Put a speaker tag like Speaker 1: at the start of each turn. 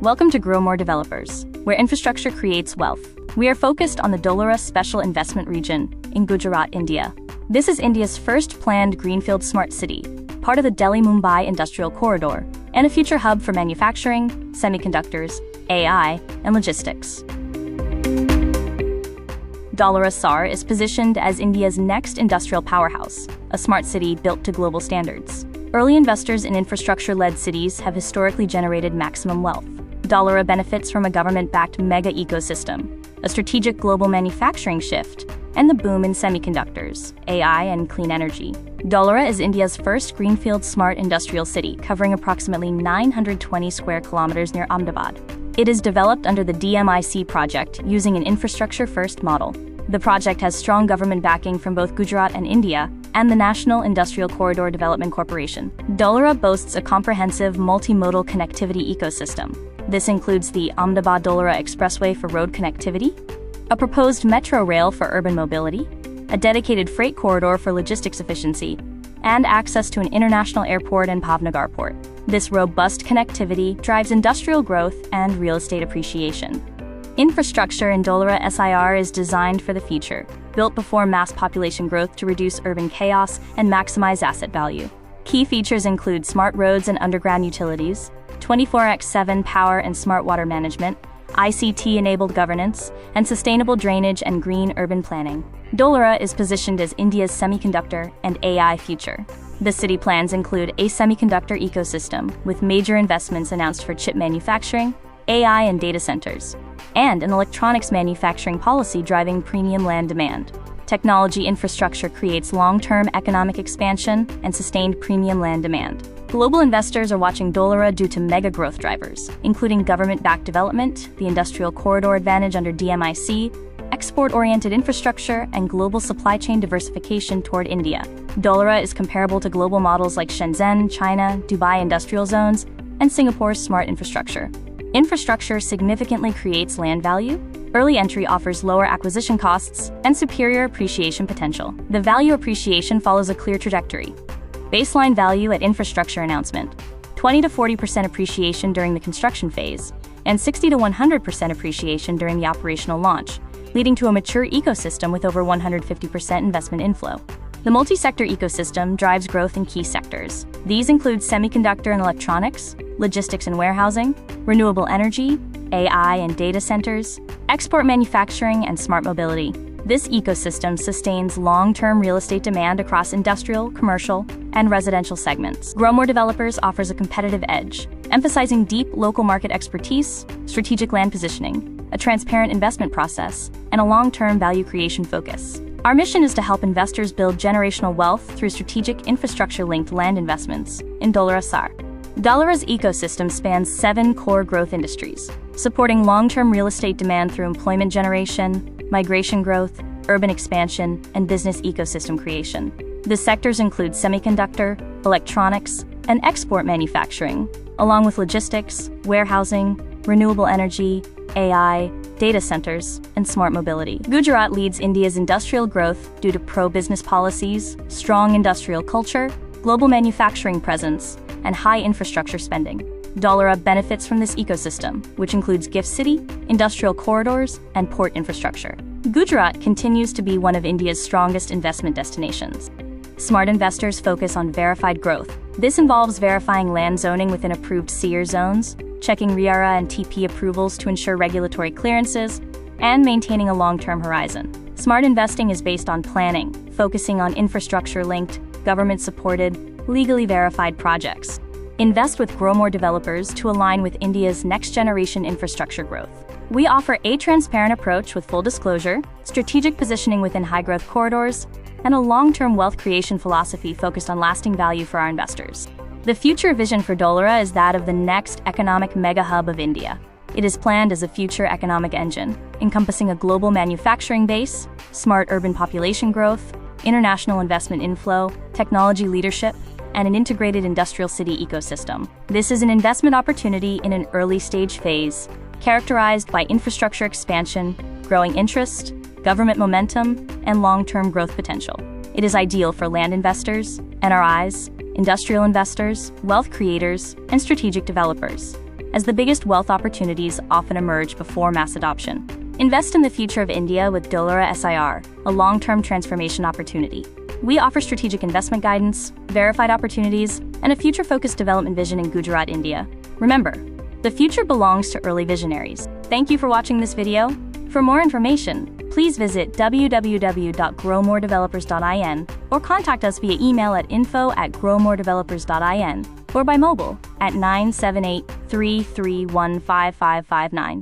Speaker 1: Welcome to Growmore Developers, where infrastructure creates wealth. We are focused on the Dholera Special Investment Region in Gujarat, India. This is India's first planned Greenfield smart city, part of the Delhi-Mumbai Industrial Corridor, and a future hub for manufacturing, semiconductors, AI, and logistics. Dholera SIR is positioned as India's next industrial powerhouse, a smart city built to global standards. Early investors in infrastructure-led cities have historically generated maximum wealth. Dholera benefits from a government-backed mega ecosystem, a strategic global manufacturing shift, and the boom in semiconductors, AI, and clean energy. Dholera is India's first greenfield smart industrial city, covering approximately 920 square kilometers near Ahmedabad. It is developed under the DMIC project using an infrastructure-first model. The project has strong government backing from both Gujarat and India, and the National Industrial Corridor Development Corporation. Dholera boasts a comprehensive multimodal connectivity ecosystem. This includes the Ahmedabad-Dholera Expressway for road connectivity, a proposed metro rail for urban mobility, a dedicated freight corridor for logistics efficiency, and access to an international airport and Bhavnagar port. This robust connectivity drives industrial growth and real estate appreciation. Infrastructure in Dholera SIR is designed for the future, built before mass population growth to reduce urban chaos and maximize asset value. Key features include smart roads and underground utilities, 24x7 power and smart water management, ICT-enabled governance, and sustainable drainage and green urban planning. Dholera is positioned as India's semiconductor and AI future. The city plans include a semiconductor ecosystem with major investments announced for chip manufacturing, AI and data centers, and an electronics manufacturing policy driving premium land demand. Technology infrastructure creates long-term economic expansion and sustained premium land demand. Global investors are watching Dholera due to mega growth drivers, including government-backed development, the industrial corridor advantage under DMIC, export-oriented infrastructure, and global supply chain diversification toward India. Dholera is comparable to global models like Shenzhen, China, Dubai industrial zones, and Singapore's smart infrastructure. Infrastructure significantly creates land value, early entry offers lower acquisition costs, and superior appreciation potential. The value appreciation follows a clear trajectory. Baseline value at infrastructure announcement, 20 to 40% appreciation during the construction phase, and 60 to 100% appreciation during the operational launch, leading to a mature ecosystem with over 150% investment inflow. The multi-sector ecosystem drives growth in key sectors. These include semiconductor and electronics, logistics and warehousing, renewable energy, AI and data centers, export manufacturing, and smart mobility. This ecosystem sustains long-term real estate demand across industrial, commercial, and residential segments. Growmore Developers offers a competitive edge, emphasizing deep local market expertise, strategic land positioning, a transparent investment process, and a long-term value creation focus. Our mission is to help investors build generational wealth through strategic infrastructure-linked land investments in Dholera SIR. Dholera's ecosystem spans 7 core growth industries, supporting long-term real estate demand through employment generation, migration growth, urban expansion, and business ecosystem creation. The sectors include semiconductor, electronics, and export manufacturing, along with logistics, warehousing, renewable energy, AI, data centers, and smart mobility. Gujarat leads India's industrial growth due to pro-business policies, strong industrial culture, global manufacturing presence, and high infrastructure spending. Dholera benefits from this ecosystem, which includes gift city, industrial corridors, and port infrastructure. Gujarat continues to be one of India's strongest investment destinations. Smart investors focus on verified growth. This involves verifying land zoning within approved SIR zones, checking RERA and TP approvals to ensure regulatory clearances, and maintaining a long-term horizon. Smart investing is based on planning, focusing on infrastructure-linked, government-supported, legally verified projects. Invest with Growmore Developers to align with India's next-generation infrastructure growth. We offer a transparent approach with full disclosure, strategic positioning within high-growth corridors, and a long-term wealth creation philosophy focused on lasting value for our investors. The future vision for Dholera is that of the next economic mega hub of India. It is planned as a future economic engine, encompassing a global manufacturing base, smart urban population growth, international investment inflow, technology leadership, and an integrated industrial city ecosystem. This is an investment opportunity in an early stage phase, characterized by infrastructure expansion, growing interest, government momentum, and long-term growth potential. It is ideal for land investors, NRIs, industrial investors, wealth creators, and strategic developers. as the biggest wealth opportunities often emerge before mass adoption. Invest in the future of India with Dholera SIR, a long-term transformation opportunity. We offer strategic investment guidance, verified opportunities, and a future-focused development vision in Gujarat, India. Remember, the future belongs to early visionaries. Thank you for watching this video. For more information, please visit www.growmoredevelopers.in or contact us via email at info@growmoredevelopers.in or by mobile at 978-331-5559.